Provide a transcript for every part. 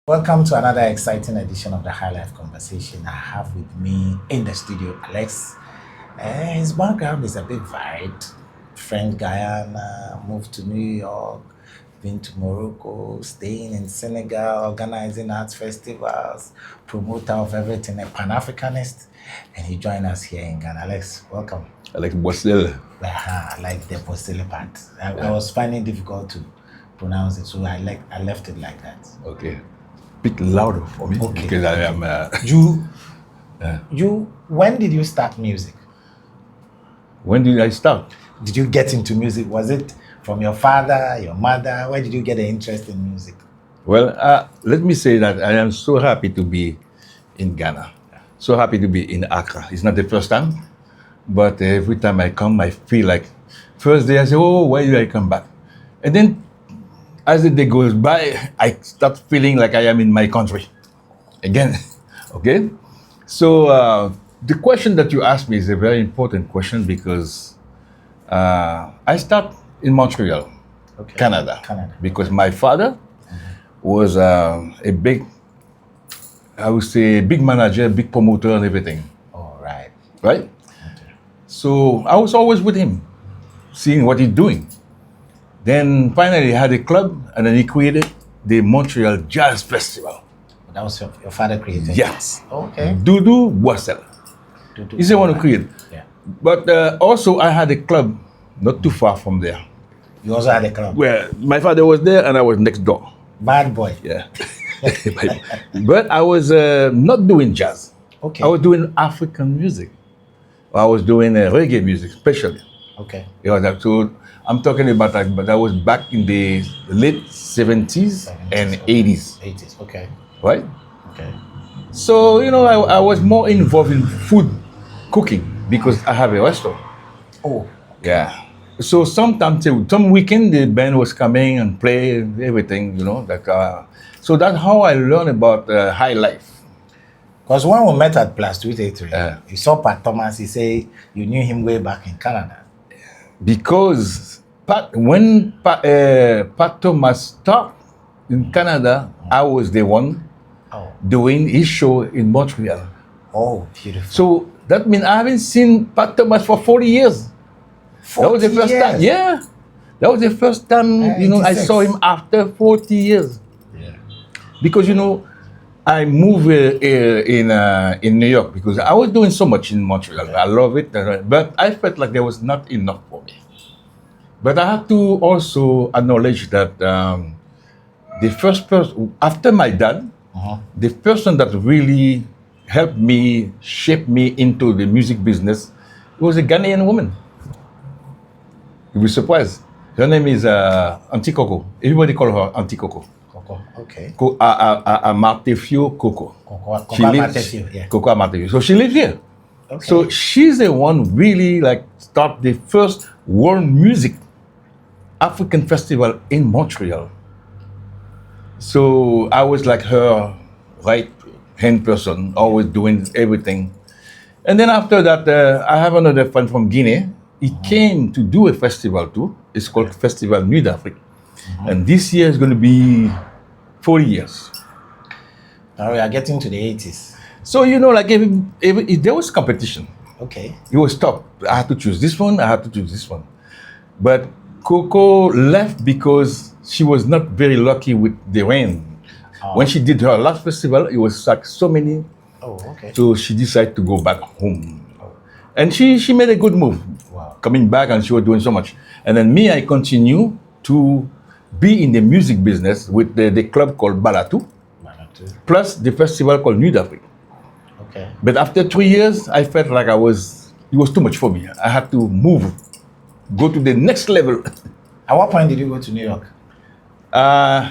Welcome to another exciting edition of the High Life Conversation. I have with me in the studio Alex. His background is a bit varied. French Guyana, moved to New York, been to Morocco, staying in Senegal, organizing arts festivals, promoter of everything, a Pan-Africanist. And he joined us here in Ghana. Alex, welcome. Alex Boicel. I like the Boicel part. I was finding it difficult to pronounce it, so I left it like that. Okay. Bit louder for me because I am. When did you start music? When did I start? Did you get into music? Was it from your father, your mother? Where did you get the interest in music? Well, let me say that I am so happy to be in Ghana. So happy to be in Accra. It's not the first time, but every time I come, I feel like first day I say, "Oh, why did I come back?" And then as the day goes by, I start feeling like I am in my country again. Okay? So the question that you asked me is a very important question because I start in Montreal, Canada, because my father was a big, I would say, big manager, big promoter and everything. All right. Right? Okay. So I was always with him, seeing what he's doing. Then finally he had a club and then he created the Montreal Jazz Festival. That was your father created? Yes. Okay. Dudu Boicel. He's the one who created. Yeah. But also I had a club not too far from there. You also had a club? Where my father was there and I was next door. Bad boy. Yeah. But I was not doing jazz. Okay. I was doing African music. I was doing reggae music, especially. Okay. Yeah, so I'm talking about that, but that was back in the late 70s and 80s. 80s, okay. Right? Okay. So, I was more involved in food cooking because I have a restaurant. Oh. Yeah. So sometimes, some weekend, the band was coming and play everything, so that's how I learned about high life. Because when we met at Plus 283, you saw Pat Thomas, he said you knew him way back in Canada. Because when Pat Thomas started in Canada, I was the one doing his show in Montreal. Oh, beautiful. So that means I haven't seen Pat Thomas for 40 years. 40 that was the first time. Yeah. That was the first time, I saw him after 40 years. Yeah. Because, I moved in New York because I was doing so much in Montreal. I love it, but I felt like there was not enough for me. But I have to also acknowledge that the first person, after my dad, the person that really helped me, shape me into the music business, was a Ghanaian woman. You'll be surprised. Her name is Auntie Coco. Everybody call her Auntie Coco. Okay. Amartefio Coco. Coco Amartefio. So she lives here. Okay. So she's the one really start the first world music African festival in Montreal. So I was like her right hand person, always doing everything. And then after that, I have another friend from Guinea. He came to do a festival too. It's called Festival Nuit d'Afrique. And this year is going to be 40 years. Now we are getting to the 80s. So, if there was competition. Okay. It was tough. I had to choose this one, I had to choose this one. But Coco left because she was not very lucky with the rain. When she did her last festival, it was like so many. Oh, okay. So she decided to go back home. And she made a good move. Wow. Coming back, and she was doing so much. And then me, I continue to be in the music business with the club called Balatu, plus the festival called Nuit d'Afrique. Okay. But after 3 years, I felt like it was too much for me. I had to move, go to the next level. At what point did you go to New York?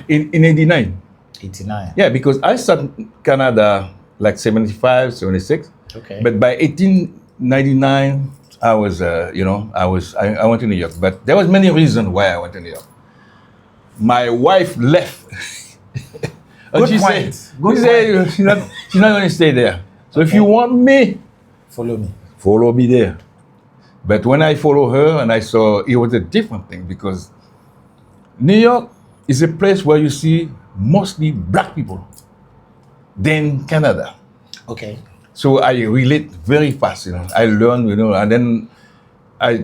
In 89. 89. Yeah, because I started Canada like 75, 76. Okay. But by 1899, I was, I went to New York. But there was many reasons why I went to New York. My wife left. And she said she's not going to stay there. So if you want me, follow me there. But when I follow her and I saw, it was a different thing because New York is a place where you see mostly black people than Canada. Okay. So I relate very fast, I learn, and then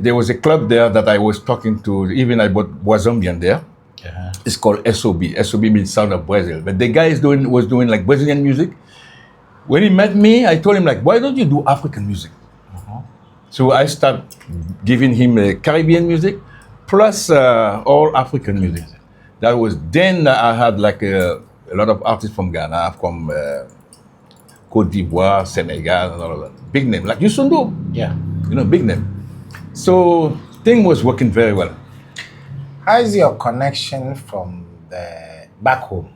there was a club there that I was talking to, even I bought Boicel there. Uh-huh. It's called SOB. SOB means Sound of Brazil. But the guy was doing like Brazilian music. When he met me, I told him like, why don't you do African music? So I start giving him Caribbean music plus all African music. That was then I had like a lot of artists from Ghana, from Côte d'Ivoire, Senegal, and all of that. Big name, like Yusundu. Yeah. Big name. So thing was working very well. How is your connection from the back home?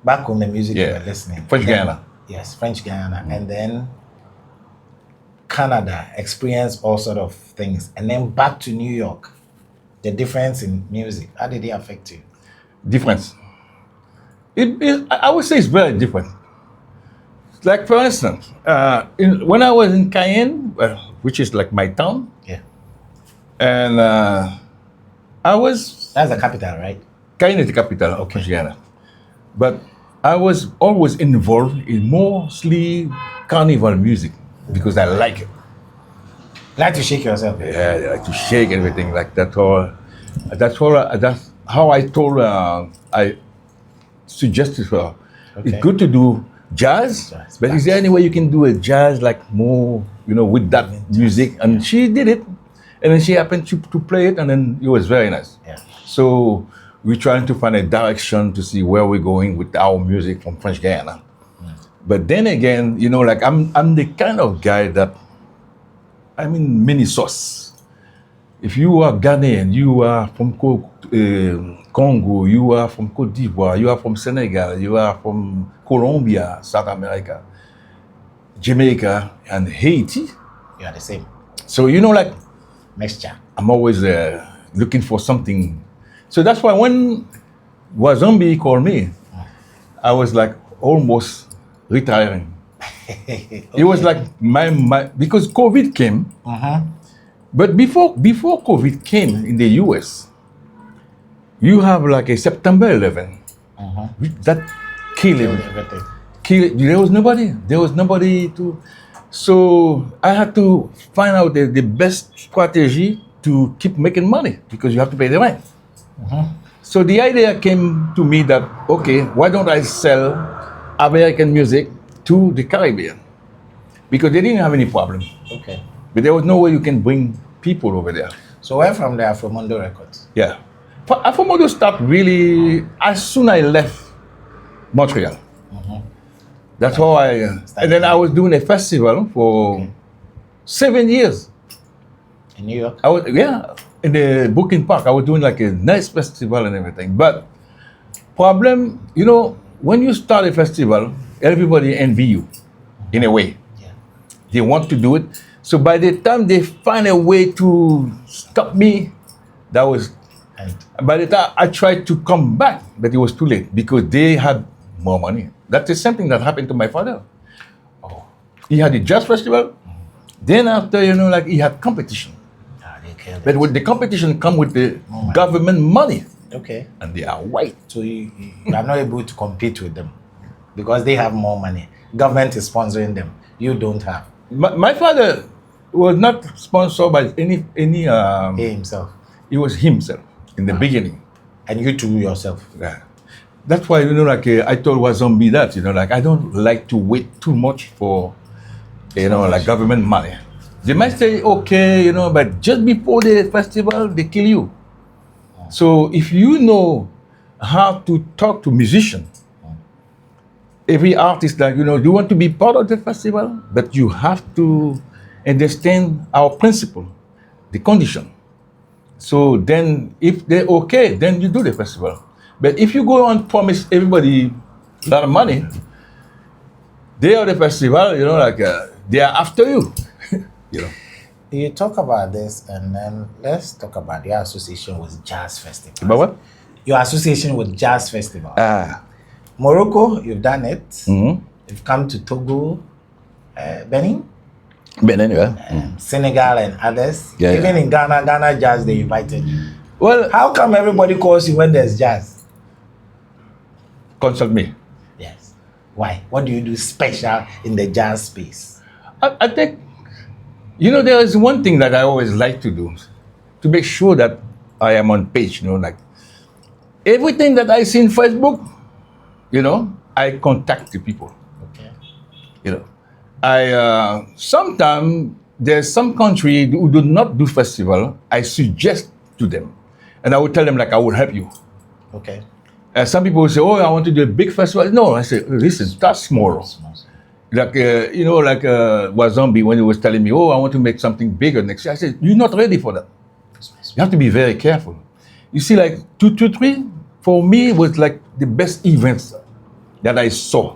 Back home, the music you were listening. French Guyana. Yes, French Guyana. And then Canada, experience all sort of things. And then back to New York. The difference in music, how did it affect you? Difference. I would say it's very different. Like for instance, when I was in Cayenne, which is like my town, Yeah. and I was That's the capital, right? Cayenne is the capital of French Guyana, but I was always involved in mostly carnival music because I like it. Like to shake yourself. Yeah, I like to shake everything like that. That's how I told her. I suggested her. Okay. It's good to do jazz, but is there any way you can do a jazz like more, with that music? And she did it, and then she happened to play it, and then it was very nice. Yeah. So we're trying to find a direction to see where we're going with our music from French Guyana. But then again, like I'm the kind of guy that mini sauce. If you are Ghanaian, you are from Congo, you are from Côte d'Ivoire, you are from Senegal, you are from Colombia, South America, Jamaica, and Haiti. You are the same. So, like, Mixture. I'm always looking for something. So that's why when Wazombi called me, I was like almost retiring. Okay. It was like my because COVID came. But before COVID came in the US, you have like a September 11. That killed Everything. There was nobody to. So I had to find out the best strategy to keep making money because you have to pay the rent. So the idea came to me that, okay, why don't I sell American music to the Caribbean? Because they didn't have any problem. Okay. But there was no way you can bring people over there. So where from the Afromundo Records? Yeah. Afromundo started really as soon as I left Montreal. That's how and then I was doing a festival for 7 years. In New York? In the Booking Park. I was doing like a nice festival and everything. But problem, when you start a festival, everybody envy you in a way. Yeah. They want to do it. So by the time they find a way to stop me, that was. And By the time I tried to come back, but it was too late because they had more money. That's the same thing that happened to my father. He had a jazz festival. Then after, he had competition. they killed But it. with the competition come with the government money. Okay. And they are white. So you are not able to compete with them because they have more money. Government is sponsoring them. You don't have. My father was not sponsored by any He himself. it was himself in the beginning. And you too yourself. Yeah. That's why, I told Wazombi that, I don't like to wait too much for, like government money. They might say, okay, but just before the festival, they kill you. So if you know how to talk to musicians, every artist that, you want to be part of the festival, but you have to understand our principle, the condition. So then if they're okay, then you do the festival. But if you go and promise everybody a lot of money, they are the festival, they are after you. You talk about this, and then let's talk about your association with jazz festivals. About what? Your association with jazz festivals. Ah. Morocco, you've done it. Mm-hmm. You've come to Togo, Benin, Benin, yeah. Senegal, and others. Yeah, Even in Ghana Jazz, they invited you. Well, How come everybody calls you when there's jazz? consult me. Yes. Why? What do you do special in the jazz space? I think, there is one thing that I always like to do to make sure that I am on page, like everything that I see in Facebook, I contact the people. Okay. I sometimes there's some country who do not do festival. I suggest to them, and I will tell them like I will help you. Okay. Some people will say, "Oh, I want to do a big festival." No, I say, "Listen, start small." Like Wazambi when he was telling me, "Oh, I want to make something bigger next year." I said, "You're not ready for that. You have to be very careful." You see, like 223 for me was like the best events that I saw.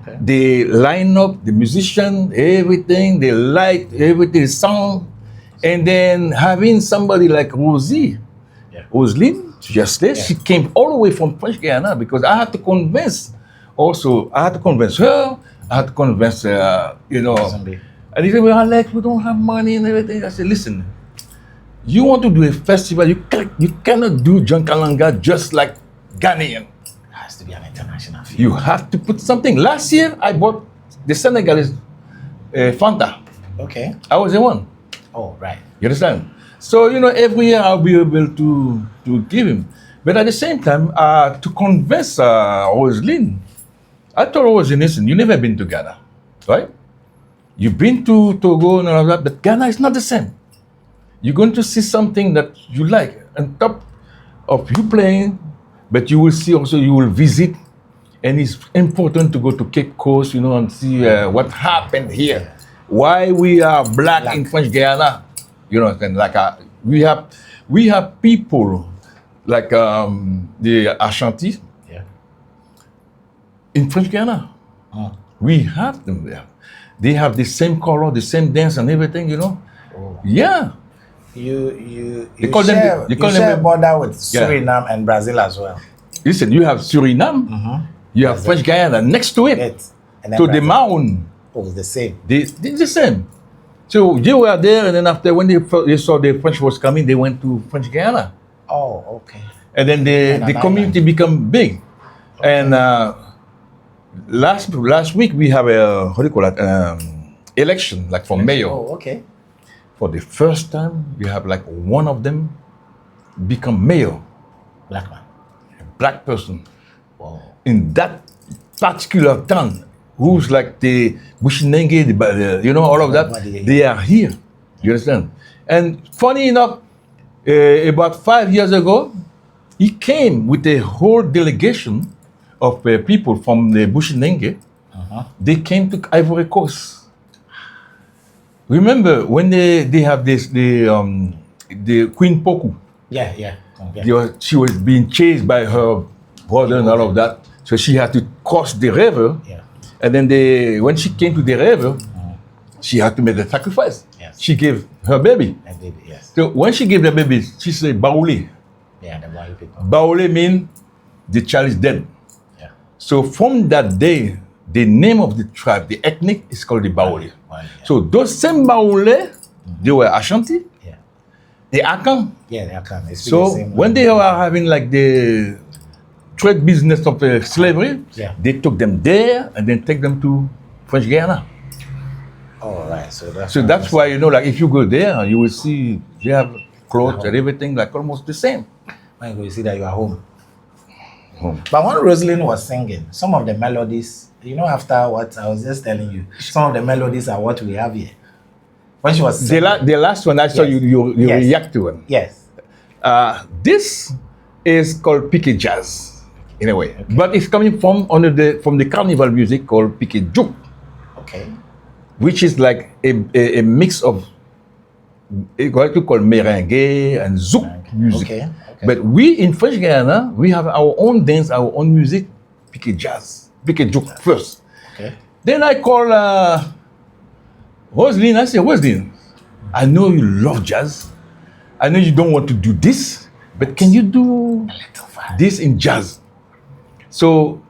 Okay. The lineup, the musician, everything, the light, everything, the sound, and then having somebody like Roseline, yesterday, she came all the way from French Guyana because I had to convince her, I had to convince, Zombie. and he said, "Well, Alex, we don't have money and everything." I said, "Listen, you want to do a festival, you cannot do jankalanga just like Ghanaian. It has to be an international film. You have to put something." Last year, I bought the Senegalese Fanta. Okay. I was the one. Oh, right. You understand? So, every year I'll be able to give him. But at the same time, to convince Roseline, I told Roseline, "Listen, you've never been to Ghana, right? You've been to Togo and all of that, but Ghana is not the same. You're going to see something that you like on top of you playing, but you will see also, you will visit, and it's important to go to Cape Coast, and see what happened here. Why we are black in French Guyana, and like we have people like the Ashanti in French Guyana. We have them there. They have the same color, the same dance and everything, Oh. Yeah. You call them share, the- they call you share them- border with Yeah. Suriname and Brazil as well. Listen, you have Suriname, you have French Guyana next to it. And then To the Brazil. mountain. Oh, it's the same. They're the same. So they were there, and then after when they saw the French was coming, they went to French Guyana. Oh, okay. And then the an community become big. And last week we have a, what do you call that, election, like for mayor. Oh, okay. For the first time, you have like one of them become mayor, Black man. a black person. Wow. In that particular town, who's like the Bushinenge, all of that, they are here. You understand? And funny enough, about 5 years ago, he came with a whole delegation of people from the Bushinenge. They came to Ivory Coast. Remember when they have this the Queen Poku? Yeah. She was being chased by her brother and all of that, so she had to cross the river. Yeah. And then when she came to the river, she had to make a sacrifice. Yes. She gave her baby. And baby, yes. So when she gave the baby, she said Baoulé. Yeah, the white people. Baoulé means the child is dead. Yeah. So from that day, the name of the tribe, the ethnic, is called the Baoulé. Yeah. So those same Baoulé, they were Ashanti, Yeah. the Akan. Yeah, they can. They speak So the same when they language. were having like the trade business of slavery, they took them there and then take them to French Guyana. Oh, right. So That's why, like if you go there, you will see they have clothes and everything like almost the same. when you see that you are home. Home. But when Roseline was singing, some of the melodies, after what I was just telling you, some of the melodies are what we have here. When she was singing, The last one I saw you Yes. react to it. yes. This is called Piquet Jazz, in a way. But it's coming from the carnival music called Piquet Juk, Okay. which is like a mix of what you call merengue and zouk music. Okay. But we in French Guyana, we have our own dance, our own music, Piquet Jazz, Piquet Juk first. Okay. Then I call Roseline. I say, Roseline, I know you love jazz. I know you don't want to do this, but can you do this in jazz? So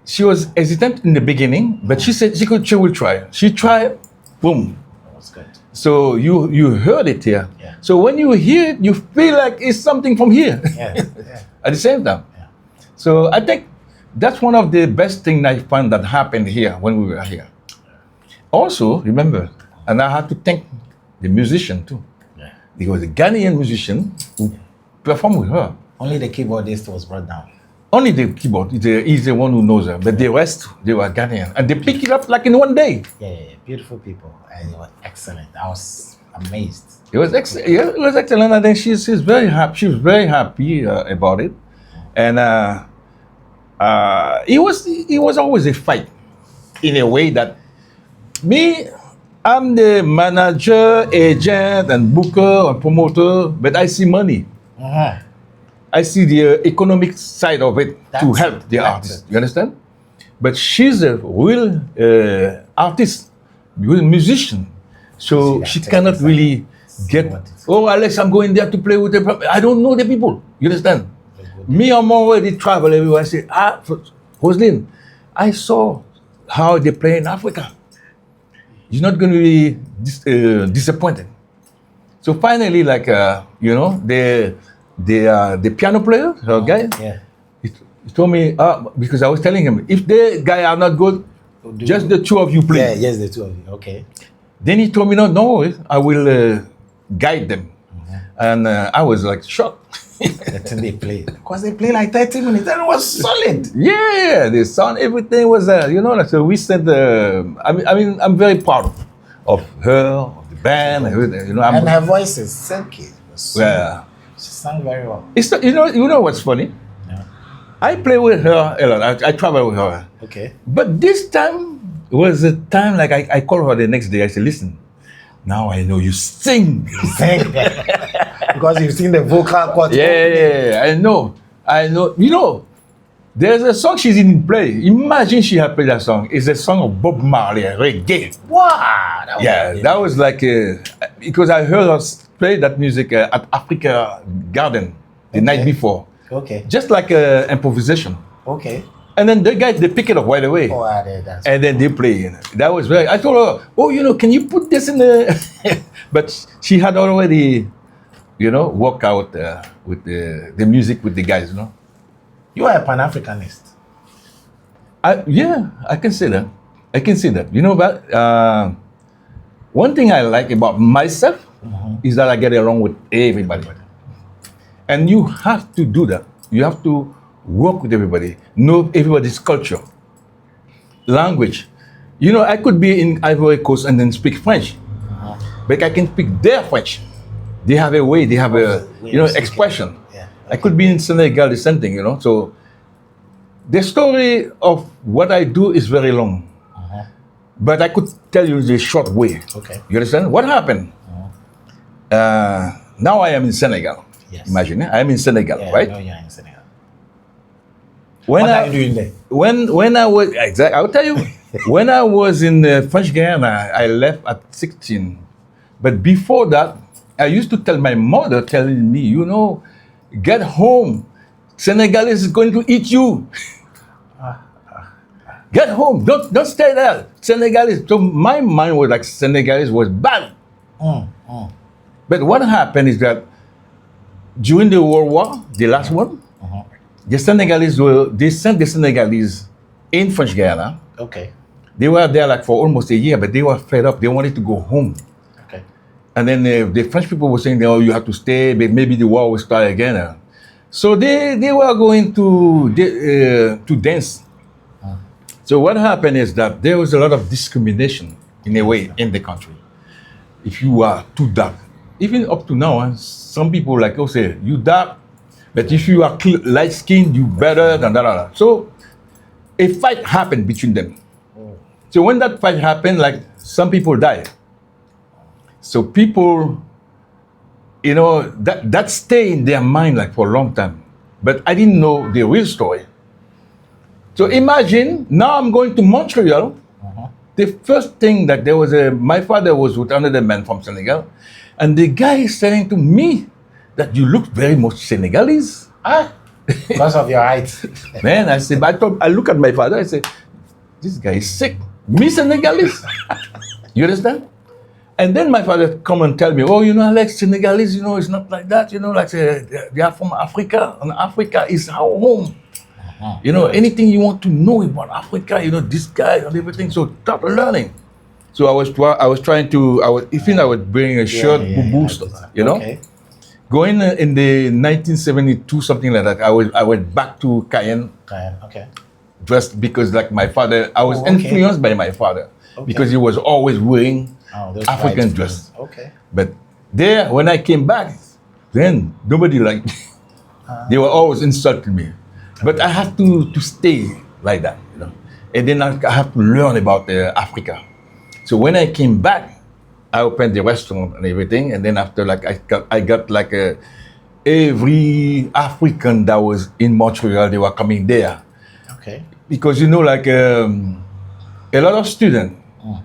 she was hesitant in the beginning, but she said she will try. She tried, boom. That's good. So you heard it here. Yeah. So when you hear it, you feel like it's something from here Yeah. Yeah. at the same time. Yeah. So I think that's one of the best things I found that happened here when we were here. Also, remember, and I have to thank the musician too. Yeah. Because the Ghanaian musician who performed with her, Only the keyboardist was brought down. only the keyboard, he's the one who knows her, but the rest, they were Ghanaian. And they pick it up like in one day. Yeah. Beautiful people. And they were excellent. I was amazed. It was excellent. Yeah, it was excellent. And then she's very happy. She was very happy about it. And it was always a fight in a way that me, I'm the manager, agent, and booker and promoter, but I see money. Uh-huh. I see the economic side of it to That's help it. the That's artist. it. You understand? But she's a real artist, real musician. So that she technical cannot side. really get, what it's- oh, Alex, I'm going there to play with the. I don't know the people. You understand? Me, I'm already travel everywhere. I say, Roslyn, I saw how they play in Africa. You're not going to be disappointed. So finally, like, the piano player, her guy, Yeah. he told me, because I was telling him, if the guy are not good, just the two of you play. Yeah, yes, the two of you. Okay. Then he told me, no, I will guide them. And I was like shocked. Until they played. Because they played like 30 minutes and it was solid. Yeah, the sound, everything was there. So we said, I'm very proud of her, of the band, everything. And her voice is silky. It was so- Yeah. She sang very well. It's you know what's funny? Yeah. I play with her a lot. I travel with her. Okay. But this time was a time like I called her the next day. I said, listen, now I know you sing. Sing. Because you've seen the vocal cords. Yeah, I know. There's a song she's in play. Imagine she had played that song. It's a song of Bob Marley, reggae. Wow. That was like, because I heard her play that music at Africa Garden the night before. Okay. Just like improvisation. Okay. And then the guys, they pick it up right away. Oh, that's And then they play. That was very, I told her, can you put this in the... But she had already, worked out with the music with the guys, You are a Pan-Africanist. I can say that. But one thing I like about myself is that I get along with everybody. And you have to do that. You have to work with everybody, know everybody's culture, language. I could be in Ivory Coast and then speak French, but I can speak their French. They have a way, they have a expression. Yeah. I could be in Senegal, the same thing, So the story of what I do is very long, but I could tell you the short way. Okay. You understand? What happened? Now I am in Senegal. Yes. Imagine, I am in Senegal, Yeah, right? I know you're in Senegal. When What are you doing there? When I was I'll tell you. When I was in French Guyana, I left at 16. But before that, I used to tell my mother, telling me, get home. Senegalese is going to eat you. Get home. Don't stay there. Senegalese. So my mind was like Senegalese was bad. But what happened is that during the World War, the last one, the Senegalese they sent the Senegalese in French Guyana. Okay. They were there like for almost a year, but they were fed up. They wanted to go home. Okay. And then the French people were saying, "Oh, you have to stay. But maybe the war will start again." So they were going to dance. So what happened is that there was a lot of discrimination in a way in the country. If you are too dark, even up to now, some people like say you dark, but if you are light skinned, you better than that. So a fight happened between them. So when that fight happened, like some people died. So people, that stay in their mind like for a long time. But I didn't know the real story. So imagine now I'm going to Montreal. The first thing that my father was with another man from Senegal, and the guy is saying to me that you look very much Senegalese. Because of your height. Man, I look at my father, I say, this guy is sick. Me Senegalese. You understand? And then my father come and tell me, Alex, Senegalese, it's not like that, like they are from Africa, and Africa is our home. You know, anything you want to know about Africa, you know, this guy and everything. So start learning. So I was trying to, I was bringing a shirt, boost, you know. Okay. Going in the 1972, something like that, I went back to Cayenne. Okay. Just because like my father, I was influenced by my father because he was always wearing those African white dress. things. Okay. But there, when I came back, then nobody liked me. They were always insulting me. But I have to stay like that, you know. And then I have to learn about Africa. So when I came back, I opened the restaurant and everything. And then after, like I got like every African that was in Montreal, they were coming there. Okay. Because you know, like a lot of students,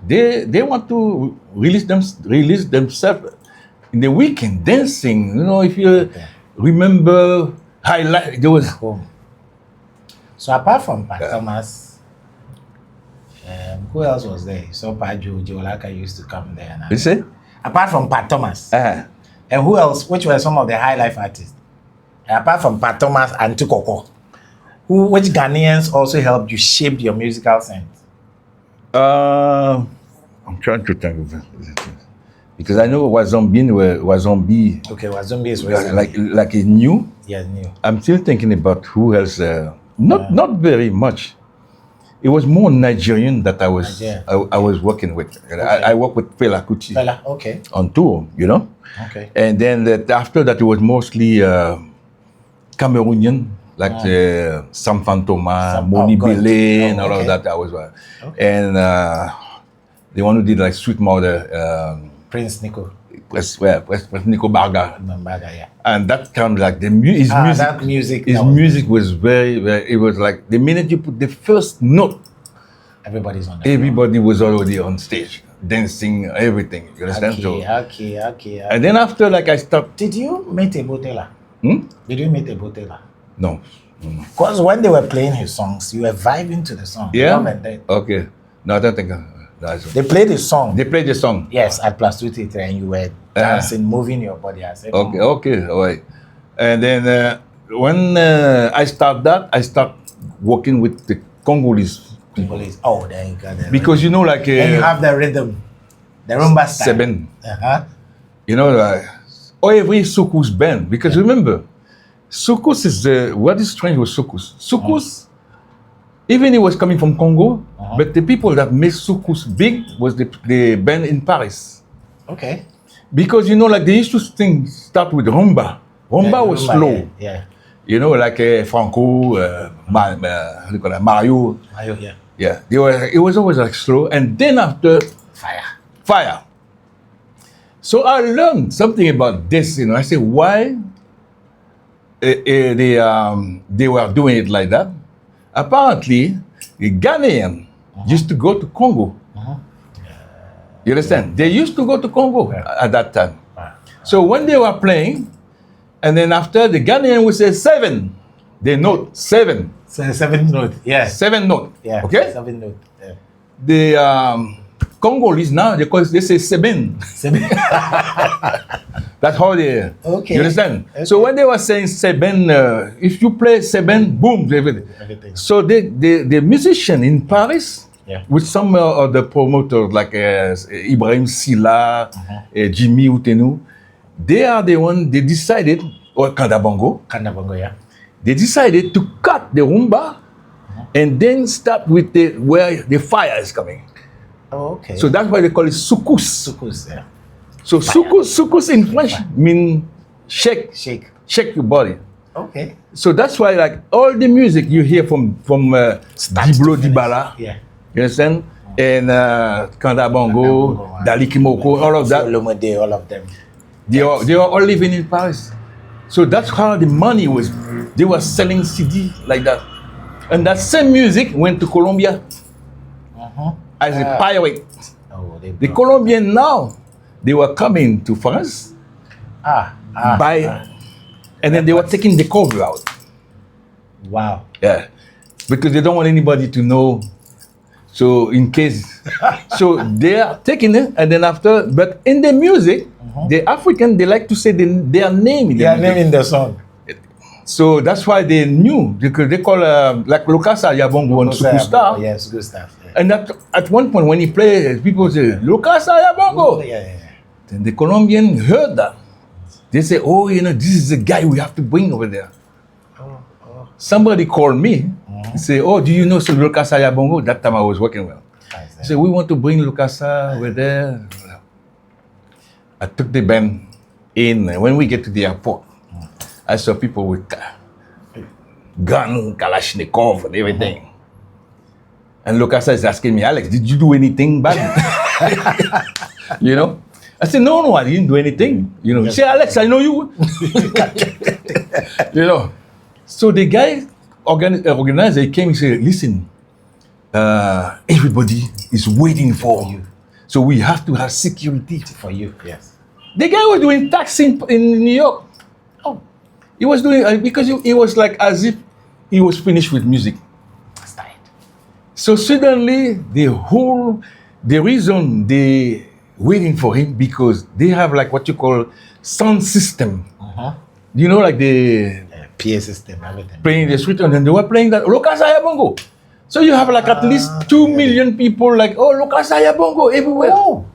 they want to release themselves in the weekend dancing. You know, if you remember highlight, there was. So apart from Pat Thomas, who else was there? So Pat Jolaka used to come there. You see? Apart from Pat Thomas, and who else? Which were some of the high life artists? Apart from Pat Thomas and Tukoko. Which Ghanaians also helped you shape your musical sense? I'm trying to think of it. Because I know Wazombi. Okay, Wazombi is like a new. Yeah, new. I'm still thinking about who else. Not very much. It was more Nigerian that I was working with. Okay. I worked with Fela Kuti. Okay. On tour, you know. Okay. And then after that, it was mostly Cameroonian. Like Sam Fantoma, Moni Bele, and all of that. I was, and the one who did like Sweet Mother, Prince Nico, Prince Nico Barga, yeah. And that kind of like his music was very, very. It was like the minute you put the first note, everybody was already on stage, dancing, everything. You understand? Okay. And then after, like I stopped. Did you meet a Botela? Did you meet a Botela? No. Because when they were playing his songs, you were vibing to the song. Yeah? Okay. No, I don't think they played the song. They played the song? Yes, at Plus 233, and you were dancing, moving your body. I said, okay, all right. And then when I start working with the Congolese. Oh, there you go. Because you know, like... and you have the rhythm, the rumba style. Seven. You know, every Soukous band. Because remember, Soukous is what is strange with Soukous. Soukous, even he was coming from Congo, but the people that made Soukous big was the band in Paris. Okay. Because you know, like they used to start with rumba. Rumba was slow. Yeah. You know, like Franco, Mario. Yeah. It was always like slow, and then after fire. So I learned something about this. You know, I said why. They were doing it like that. Apparently, the Ghanaian used to go to Congo. You understand? They used to go to Congo at that time. So when they were playing, and then after the Ghanaian would say 7, they note 7. So 7 note, yeah. 7 note. Yeah. Okay? 7 note. Yeah. The Congolese now, they say 7. That's how they. Okay. You understand? Okay. So when they were saying 7, if you play 7, boom, everything. So the musician in Paris, with some of the promoters like Ibrahim Silla, Jimmy Outenu, they are the one. They decided, or Kandabongo, yeah. They decided to cut the rumba, and then start with where the fire is coming. Oh, okay. So that's why they call it soukous. Soukous, yeah. So soukous in French mean shake your body. Okay. So that's why like all the music you hear from Diblo Dibala, you understand? And Kandabongo, Dali Kimoko, all of that. Olomide, all of them. They were all living in Paris. So that's how the money was. They were selling CD like that. And that same music went to Colombia as a pirate. The Colombian now, they were coming to France, and then they were taking the cover out. Wow. Yeah, because they don't want anybody to know. So in case, so they are taking it, and then after, but in the music, the African, they like to say their name in the name in the song. So that's why they knew, because they call like Lokasa Yabongo and Superstar. Yes, good stuff. Yeah. And at one point when he played, people say, Lokasa Yabongo. Yeah. Then the Colombian heard that. They say, oh, this is the guy we have to bring over there. Oh. Somebody called me, say, oh, do you know Lokasa Yabongo? That time I was working well. He said, we want to bring Lokasa over there. I took the band in. When we get to the airport, I saw people with gun, Kalashnikov, and everything. And Lokasa is asking me, Alex, did you do anything bad? I said, no, I didn't do anything. He said, Alex, I know you. So the guy organizer came and said, listen, everybody is waiting for you. So we have to have security for you. Yes. The guy was doing taxi in New York. Oh. He was doing, because it was like as if he was finished with music. So suddenly, the reason they waiting for him, because they have like what you call sound system. Like the PA system, everything. Playing the street, and then they were playing that Lokasa Yabongo. So you have like at least 2 million people like, oh, Lokasa Yabongo everywhere. Oh.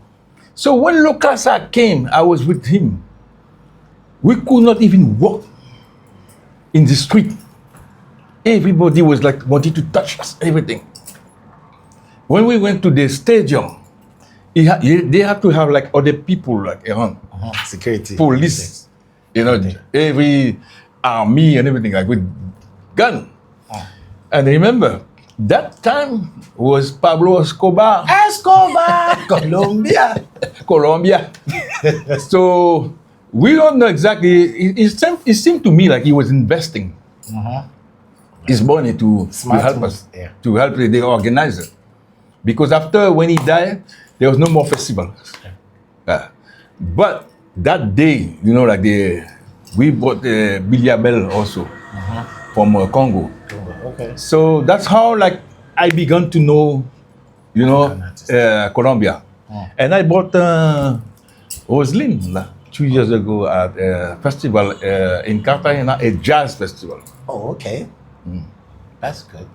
So when Lokasa came, I was with him. We could not even walk in the street. Everybody was like wanting to touch us, everything. When we went to the stadium, they had to have like other people like around. Security. Police. Every army and everything, like with gun. And remember, that time was Pablo Escobar. Colombia. So we don't know exactly. It seemed to me like he was investing his money to help us, to help the organizer. Because after when he died, there was no more festival. But that day, we bought the Bell also from Congo. Okay. So that's how I began to know, Colombia. And I bought Roslyn 2 years ago at a festival in Cartagena, a jazz festival. Oh, okay. That's good.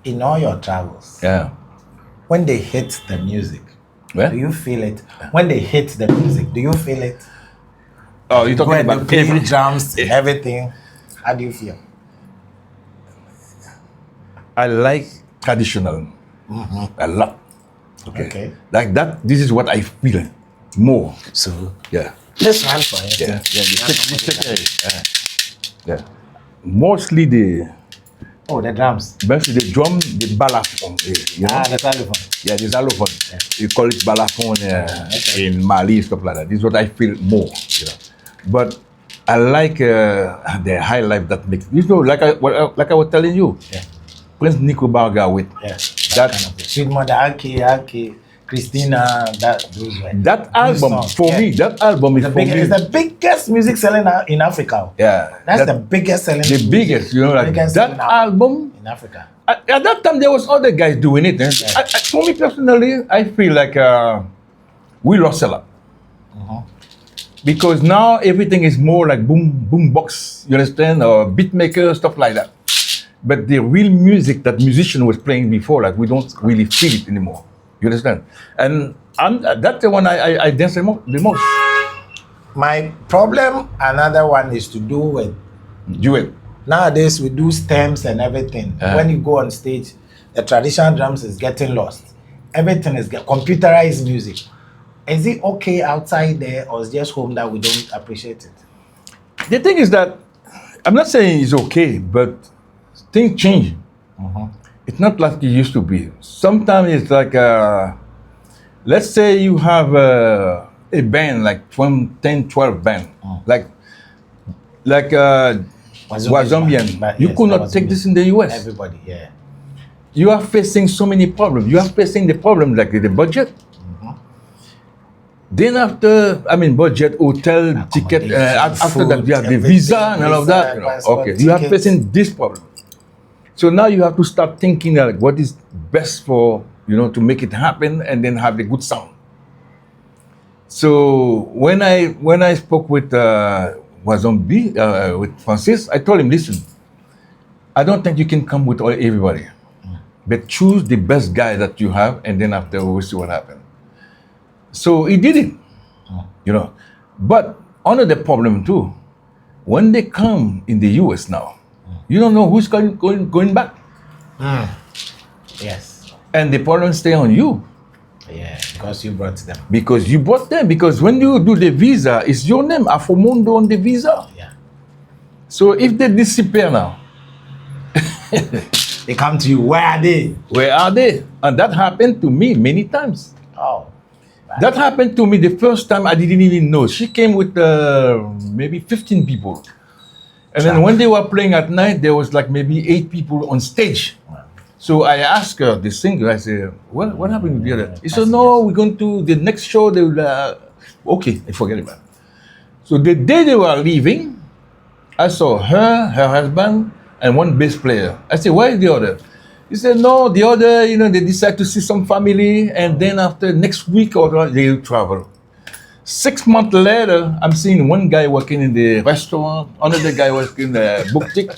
In all your travels, when they hit the music, do you feel it? When they hit the music, do you feel it? Oh, you're talking about the drums, everything. How do you feel? I like traditional a lot. Okay. Like that, this is what I feel more. So, yeah. Let's run for it. Yeah. Mostly the drums. Mostly the drum, the balafon. The xylophone. Yeah, the xylophone. Yeah. You call it balafon in Mali, stuff like that. This is what I feel more. But I like the high life that makes. Like I was telling you. Yeah. Prince Nico Barga with that kind of Sweet Mother, Aki, Christina, that album for me. That album is it's the biggest music selling in Africa. Yeah, that's the biggest selling. The biggest, that album in Africa. At that time, there was other guys doing it. For me personally, I feel like we lost a lot because now everything is more like boom box. You understand, or beat maker stuff like that. But the real music that musician was playing before, we don't really feel it anymore. You understand? And that's the one I dance the most. My problem, another one, is to do with duet. Nowadays, we do stems and everything. When you go on stage, the traditional drums is getting lost. Everything is computerized music. Is it okay outside there, or is it just home that we don't appreciate it? The thing is that, I'm not saying it's okay, but things change. It's not like it used to be. Sometimes it's like, let's say you have a band, like 10, 12 band, like Wazombian. You could not take this in the US. Everybody, yeah. You are facing so many problems. You are facing the problem like the budget. Then after, budget, hotel, ticket, after that you have the visa and all of that. Okay, you are facing this problem. So now you have to start thinking what is best for, to make it happen and then have the good sound. So when I spoke with was on B with Francis, I told him, listen, I don't think you can come with everybody, but choose the best guy that you have, and then after we'll see what happens. So he did it, you know. But another problem too, when they come in the US now, you don't know who's going back. Yes. And the problem stay on you. Yeah, because you brought them. Because you brought them. Because when you do the visa, it's your name, Afomundo, on the visa. Yeah. So if they disappear now, they come to you, where are they? Where are they? And that happened to me many times. Oh. Right. That happened to me the first time I didn't even know. She came with maybe 15 people. And then when they were playing at night, there was like maybe 8 people on stage. Wow. So I asked her, the singer, I said, what happened with the other? He said, no, we're going to the next show. They will, okay, I forget about it. So the day they were leaving, I saw her husband, and one bass player. I said, where is the other? He said, no, the other, they decide to see some family, and then after next week or they will travel. 6 months later, I'm seeing one guy working in the restaurant, another guy working in the boutique,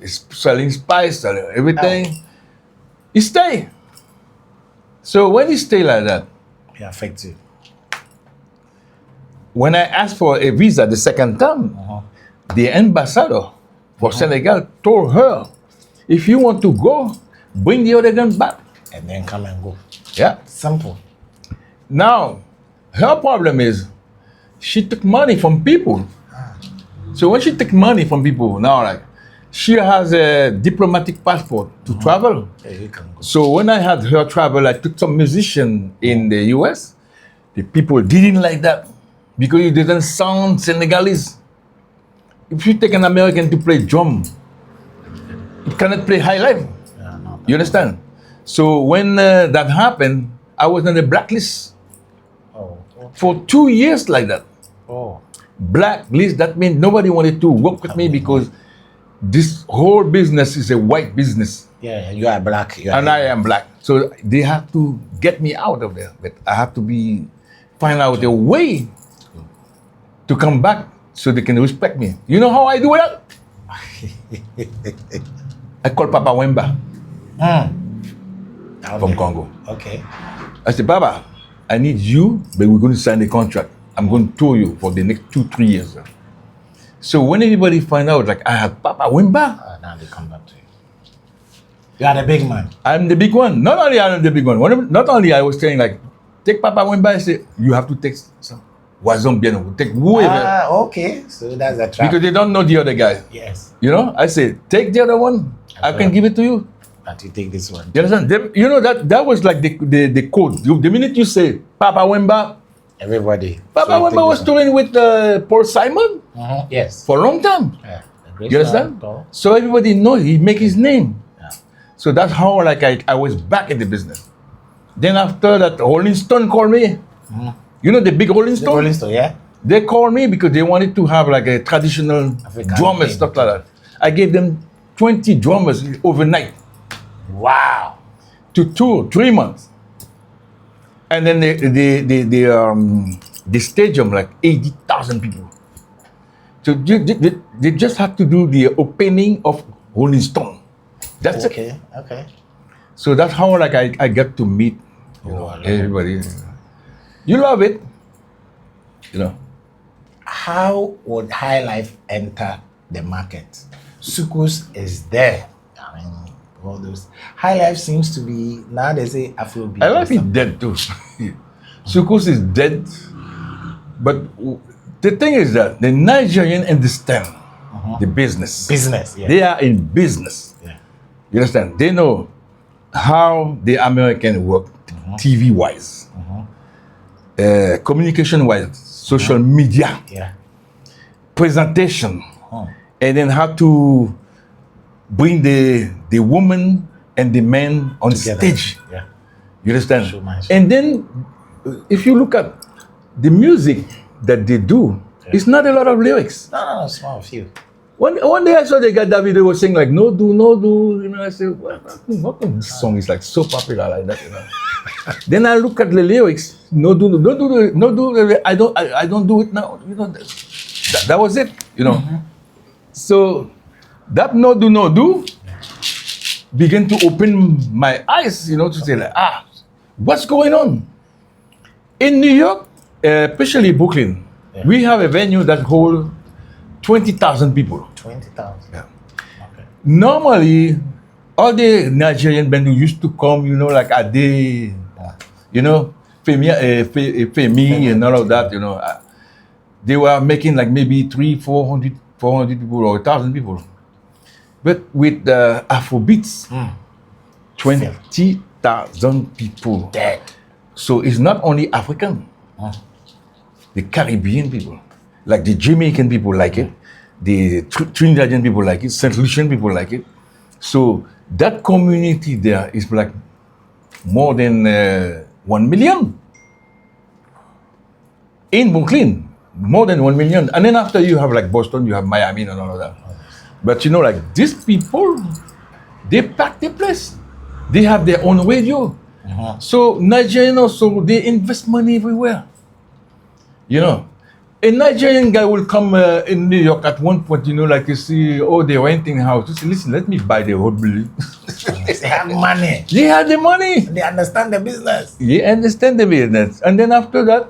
selling spice, selling everything. He stay. So when he stay like that, it affects you. When I asked for a visa the second time, the ambassador for Senegal told her, if you want to go, bring the other gun back. And then come and go. Yeah. Simple. Now, her problem is she took money from people. So when she took money from people, now like, she has a diplomatic passport to travel. Yeah, you can go. So when I had her travel, I took some musician in the US. The people didn't like that because it didn't sound Senegalese. If you take an American to play drum, it cannot play high life. Yeah, no. You understand? So when that happened, I was on the blacklist Oh. for 2 years like that. Oh. Blacklist, that means nobody wanted to work with me because this whole business is a white business. Yeah, you are black. And I am black. So they have to get me out of there. But I have to find out a way to come back so they can respect me. You know how I do that? I call Papa Wemba from Congo. Okay. I said, Papa, I need you, but we're going to sign the contract. I'm going to tour you for the next 2-3 years. So when everybody find out, like, I have Papa Wemba, Now they come back to you. You are the big man. I'm the big one. Not only I'm the big one. Not only I was saying, like, take Papa Wemba, I say, you have to take some. Wazombiano, take whoever. Okay. So that's a trap. Because they don't know the other guy. Yes. You know, I say, take the other one. I can give it to you. But you take this one. You understand? You know, that was like the code. The minute you say Papa Wemba, Everybody. Papa So Wemba was touring with Paul Simon Yes. for a long time. Yeah. The great You understand? song, So everybody knows he make his name. Yeah. So that's how like I was back in the business. Then after that, Rolling Stone called me. You know the big Rolling The Stone? Rolling Stone, yeah? They called me because they wanted to have like a traditional African drum and thing. stuff like that. I gave them 20 drummers overnight Wow. to tour 3 months. And then the stadium, like 80,000 people. So they just had to do the opening of Rolling Stone. That's it. Okay. So that's how like I get to meet I love it. everybody. You love it, you know. How would high life enter the market? Sukus is there. I mean, all those high life seems to be now they say Afrobeat. I like it dead too. Sukus is dead, but the thing is that the Nigerian understand the business. Business, yeah. They are in business. Yeah. You understand? They know how the American work, TV wise, communication wise, social media, Yeah. presentation, and then how to bring the woman and the man on Together. stage. Yeah. You understand? Showmanship. And then, if you look at the music that they do, it's not a lot of lyrics. No, small few. One day I saw the guy David was saying like no do. You know, I said, how come this song is like so popular like that? You know. Then I look at the lyrics. No do. I don't do it now. You know, that was it. you know. So that no do began to open my eyes, you know, to say like, what's going on? In New York, especially Brooklyn, we have a venue that holds 20,000 people. 20,000. Yeah. Okay. Normally, all the Nigerian bands who used to come, you know, like Ade, you know, Femi and all of that, you know, they were making like maybe 400 people or 1,000 people. But with the Afrobeats, 20,000 people. Dead. So it's not only African, the Caribbean people, like the Jamaican people like it, the Trinidadian people like it, St. Lucian people like it. So that community there is like more than 1 million. In Brooklyn, more than 1 million. And then after you have like Boston, you have Miami and all of that. But you know, like these people, they pack the place. They have their own radio. So Nigerian also, they invest money everywhere. You know, a Nigerian guy will come in New York at one point, you know, like you see, oh, they're renting a house. You say, listen, let me buy the whole building. They have money. They have the money. They understand the business. They understand the business. And then after that,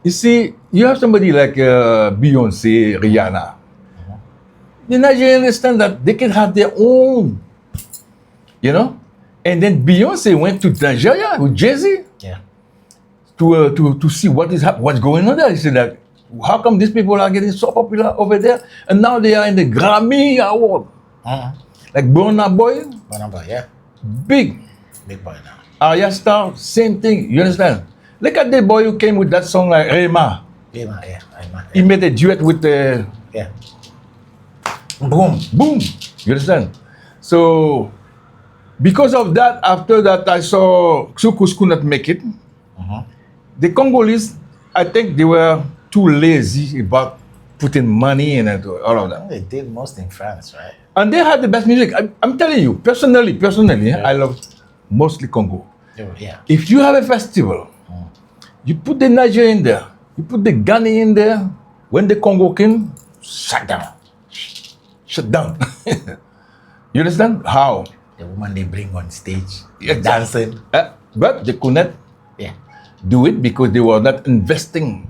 you see, you have somebody like Beyonce, Rihanna. The Nigerians understand that they can have their own, you know. And then Beyonce went to Nigeria with Jay-Z to see what's going on there. He said that, how come these people are getting so popular over there? And now they are in the Grammy Award. Like Burna Boy. Burna Boy, yeah. Big. Big boy now. Arya Star, same thing. You understand? Look at the boy who came with that song like Rema. Yeah. He made a duet with Yeah. Boom. Boom. You understand? So because of that, after that, I saw Xukus could not make it. The Congolese, I think they were too lazy about putting money in it, all of that. They did most in France, right? And they had the best music. I'm telling you, personally, I love mostly Congo. Yeah. If you have a festival, you put the Nigerian there, you put the Ghanaian there, when the Congo came, shut down. You understand? How? The woman they bring on stage, dancing. But they could not do it because they were not investing.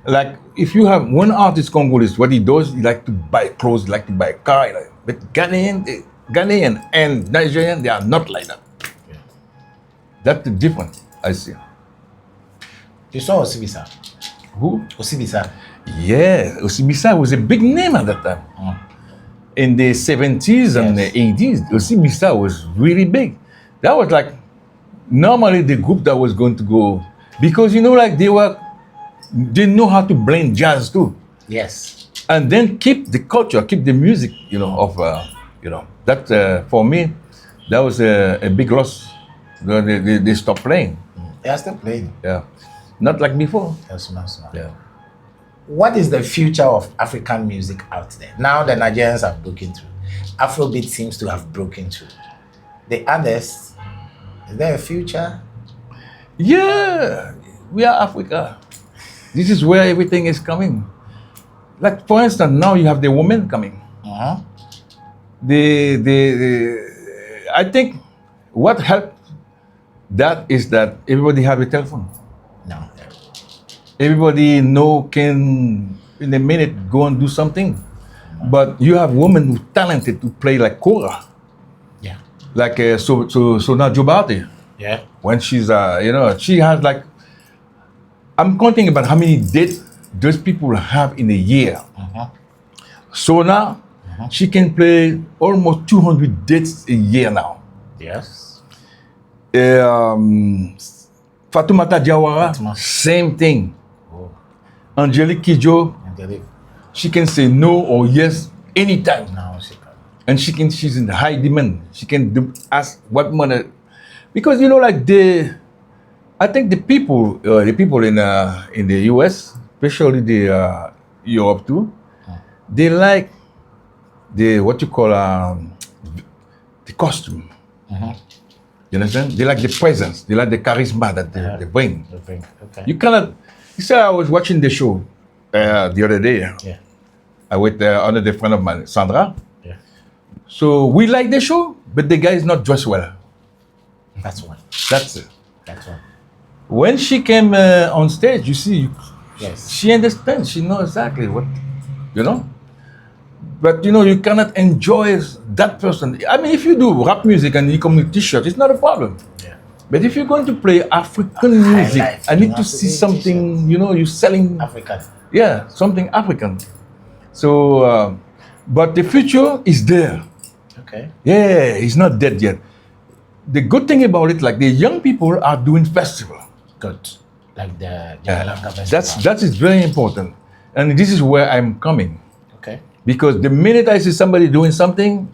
Like if you have one artist Congolese, what he does, he like to buy clothes, he like to buy a car. But Ghanaian and Nigerian, they are not like that. That's the difference I see. You saw Osibisa? Who? Osibisa. Yeah, Osibisa was a big name at that time. In the 70s and the 80s, Osibisa was really big. That was like normally the group that was going to go, because you know, like they know how to blend jazz too. Yes. And then keep the culture, keep the music, you know, of, you know, that for me, that was a big loss. They stopped playing. They are still playing. Yeah. Not like before. That's nice. Yeah. What is the future of African music out there? Now the Nigerians have broken through. Afrobeat seems to have broken through. The others, is there a future? Yeah, we are Africa. This is where everything is coming. Like for instance, now you have the women coming. I think what helped that is that everybody have a telephone. No. Everybody can in a minute go and do something. But you have women who talented to play like kora. Yeah. Like Sona Jobate. Yeah. When she's you know, she has like, I'm counting about how many dates those people have in a year. Sona, she can play almost 200 dates a year now. Yes. Fatoumata Diawara, same thing. Angelique Kidjo, she can say no or yes anytime. No, she can. And she's in high demand. She can ask what money, because you know, like I think the people in the US, especially the Europe too, they like what you call the costume. You understand? They like the presence. They like the charisma that they bring. Okay. You cannot. You said I was watching the show the other day. Yeah. I with another friend of mine, Sandra. Yeah. So we like the show, but the guy is not dressed well. That's one. That's it. That's one. When she came on stage, you see, Yes. she understands. She knows exactly what, you know. But you know, you cannot enjoy that person. I mean, if you do rap music and you come with T-shirt, it's not a problem. Yeah. But if you're going to play African music, life, I you need have to to see wear something. You know, you're selling. African. Yeah, something African. So, but the future is there. Okay. Yeah, it's not dead yet. The good thing about it, like the young people are doing festival. Good. Like the jankalanga festival. That is very important, and this is where I'm coming. Okay. Because the minute I see somebody doing something,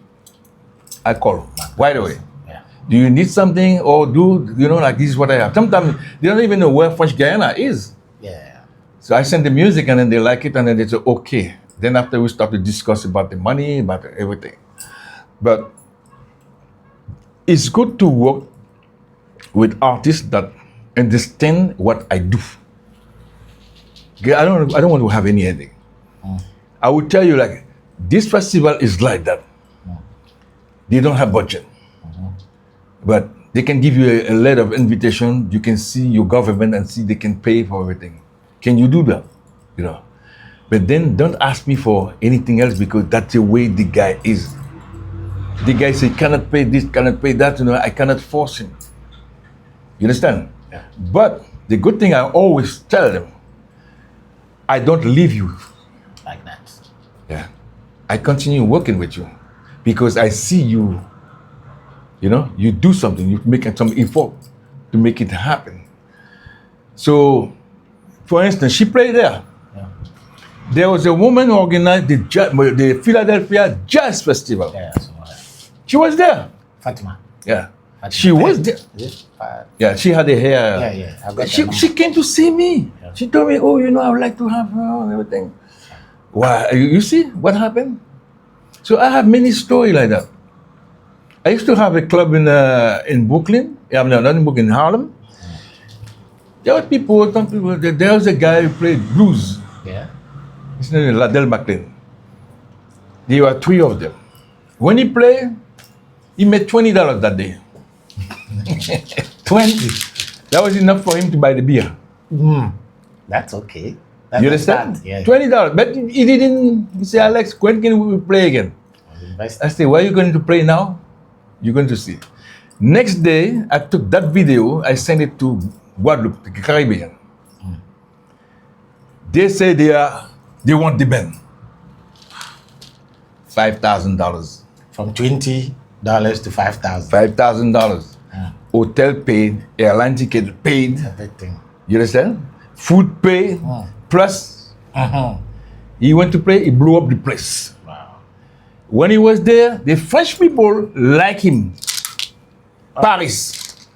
I call right away. Yeah. Do you need something, or like this is what I have? Sometimes they don't even know where French Guyana is. Yeah. So I send the music and then they like it and then they say, okay. Then after we start to discuss about the money, about everything. But it's good to work with artists that understand what I do. Okay, I don't want to have any headache. I will tell you, like, this festival is like that. They don't have budget. But they can give you a letter of invitation. You can see your government and see they can pay for everything. Can you do that? You know. But then don't ask me for anything else because that's the way the guy is. The guy say cannot pay this, cannot pay that. You know, I cannot force him. You understand? Yeah. But the good thing I always tell them, I don't leave you. Like that. Yeah. I continue working with you because I see you, you do something, you make some effort to make it happen. So, for instance, she played there. Yeah. There was a woman who organized the Philadelphia Jazz Festival. Yeah. So, She was there. Fatima. Yeah. Fatima. She was there. Is it? Yeah, she had the hair. Yeah, yeah. I got She came to see me. Yeah. She told me, oh, I would like to have her and everything. Why? You see what happened? So I have many stories like that. I used to have a club in Brooklyn. Yeah, no, not in Brooklyn, in Harlem. There were some people, there was a guy who played blues. Yeah. His name is Ladell McLean. There were three of them. When he played, he made $20 that day. 20. That was enough for him to buy the beer. That's okay. That's You understand? Yeah. $20. But he didn't. He said, Alex, when can we play again? I said, where are you going to play now? You're going to see. Next day, I took that video, I sent it to Guadeloupe, the Caribbean. They say they want the band. $5,000. From $20 to $5,000. $5,000. Hotel paid, airline ticket paid. Everything. You understand? Food paid, plus he went to play, he blew up the place. Wow. When he was there, the French people like him. Paris.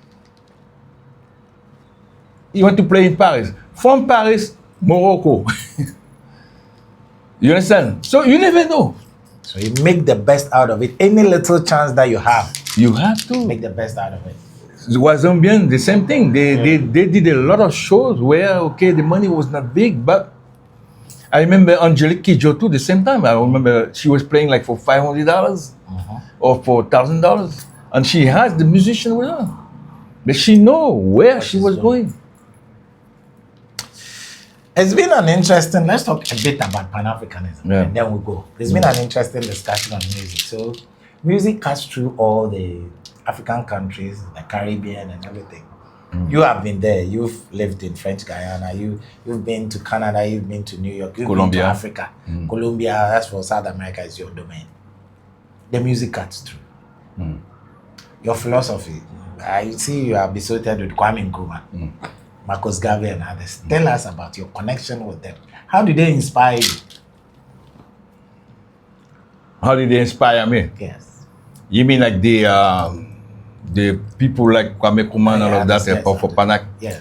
He went to play in Paris. From Paris, Morocco. You understand? So you never know. So you make the best out of it. Any little chance that you have, You have to. make the best out of it. Wazambian, the same thing. They did a lot of shows where, okay, the money was not big, but I remember Angelique Kidjo too, the same time. I remember she was playing like for $500 or for $1,000. And she has the musician with her. But she know where she was going. It's been an interesting, let's talk a bit about Pan-Africanism and then we'll go. It's been an interesting discussion on music. So music cuts through all the African countries, the Caribbean and everything. You have been there, you've lived in French Guyana, you've been to Canada, you've been to New York, you've been to Africa. Colombia, that's for South America, is your domain. The music cuts through. Your philosophy, I see you are besotted with Kwame Nkrumah, Marcus Garvey and others. Tell us about your connection with them. How did they inspire you? How did they inspire me? Yes. You mean like the people like Kwame Nkrumah and all of that, yes, for Panak? Yeah.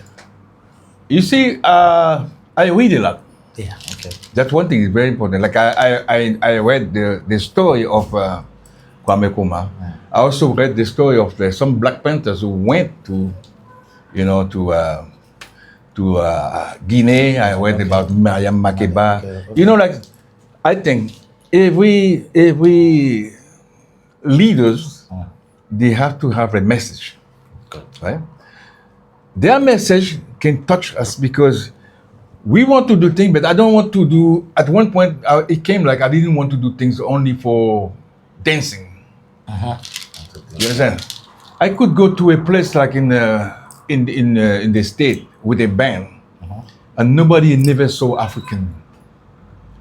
You see, I read a lot. Yeah, okay. That's one thing is very important. Like I read the story of Kwame Nkrumah. I also read the story of some Black Panthers who went to Guinea. I read about Mariam Makeba. Okay. You know, like I think every leaders, they have to have a message, Good. right? Their message can touch us because we want to do things, but I don't want to do. At one point, it came like I didn't want to do things only for dancing. You understand? I could go to a place like in the state with a band, and nobody never saw African.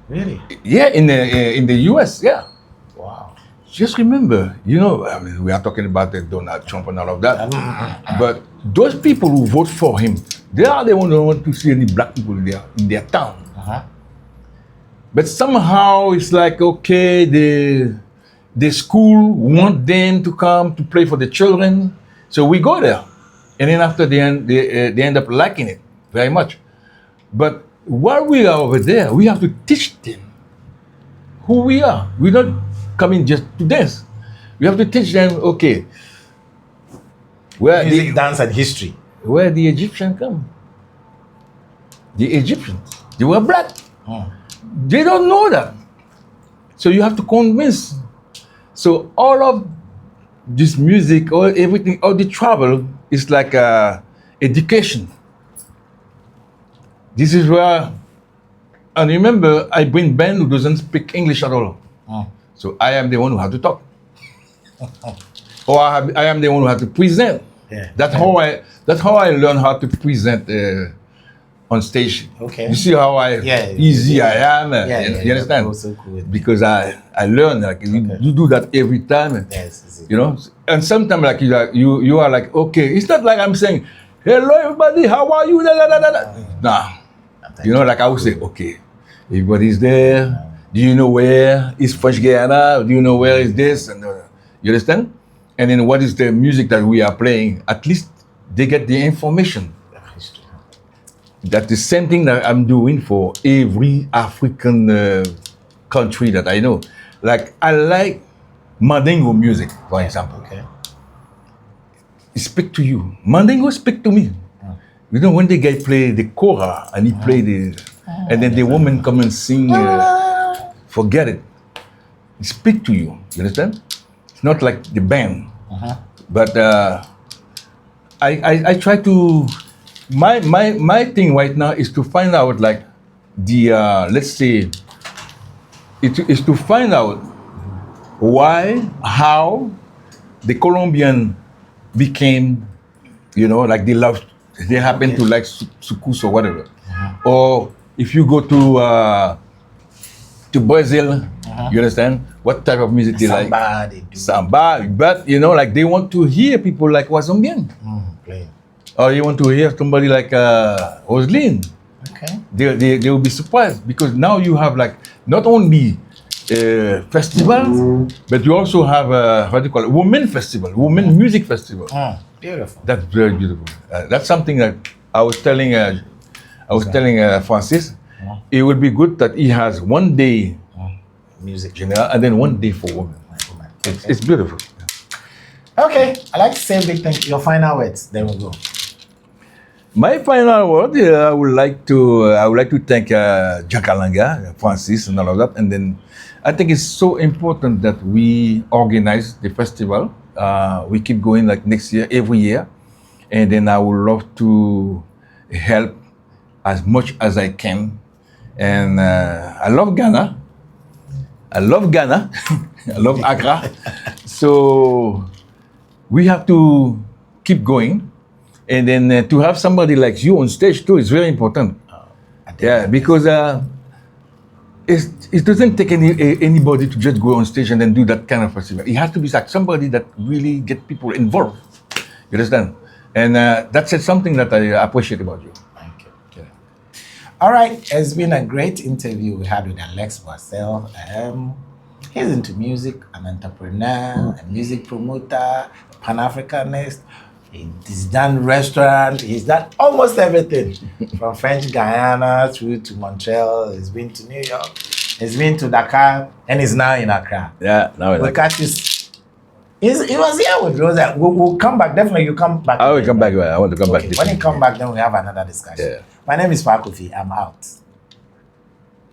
Really? Yeah, in the U.S. Yeah. Wow. Just remember, I mean, we are talking about the Donald Trump and all of that, but those people who vote for him, they are the ones who don't want to see any black people in their town. But somehow it's like, okay, the school want them to come to play for the children, so we go there, and then after they end up liking it very much. But while we are over there, we have to teach them who we are. We're not coming just to dance. We have to teach them, okay, Music, dance, and history. Where the Egyptians come. The Egyptians, they were black. They don't know that. So you have to convince. So all of this music, all everything, all the travel is like education. This is where, and remember, I bring Ben who doesn't speak English at all. So I am the one who has to talk. Or I am the one who has to present. Yeah. That's how I learn how to present on stage. Okay. You see how easy I am. You understand? Also cool. Because I learn like you do that every time. Yes. And sometimes like you are like, okay, it's not like I'm saying, hello everybody, how are you? Nah. Like I would say, okay, everybody's there. Do you know where is French Guyana? Do you know where is this? And you understand? And then what is the music that we are playing? At least they get the information. That's the same thing that I'm doing for every African country that I know. Like I like Mandingo music, for example. Okay. It speak to you. Mandingo speak to me. When the guy play the kora and he play and then the woman come and sing, forget it. It speak to you. You understand? It's not like the band. But I try to. My thing right now is to find out like the let's say it is to find out how the Colombian became, like they happen to like sucus or whatever. Or if you go to Boicel, you understand what type of music they like. Samba, they do. Samba, but like they want to hear people like Wazombian. Play. Or you want to hear somebody like Roseline. Okay. They will be surprised because now you have like not only festivals, but you also have what do you call it? Women festival, women music festival. Beautiful. That's very beautiful. That's something that I was telling Francis. It would be good that he has one day music general and then one day for women. It's beautiful. Okay, I'd like to say a big thank you. Your final words. Then we'll go. My final word, I would like to thank Jankalanga, Francis, and all of that. And then I think it's so important that we organize the festival. We keep going like next year, every year. And then I would love to help as much as I can. And I love Ghana. I love Accra. So we have to keep going. And then to have somebody like you on stage too is very important. Because it doesn't take anybody to just go on stage and then do that kind of festival. It has to be like somebody that really get people involved. You understand? And that's something that I appreciate about you. Thank you. Yeah. All right, it's been a great interview we had with Alex Boicel. He's into music, an entrepreneur, a music promoter, a Pan-Africanist. He's done restaurant. He's done almost everything from French Guyana through to Montreal. He's been to New York. He's been to Dakar, and he's now in Accra. Yeah, now we'll catch this. He was here with Rosa. We'll come back. Definitely, you come back. I will come back. I want to come back. When you come back, then we have another discussion. Yeah. My name is Paa Kofi. I'm out.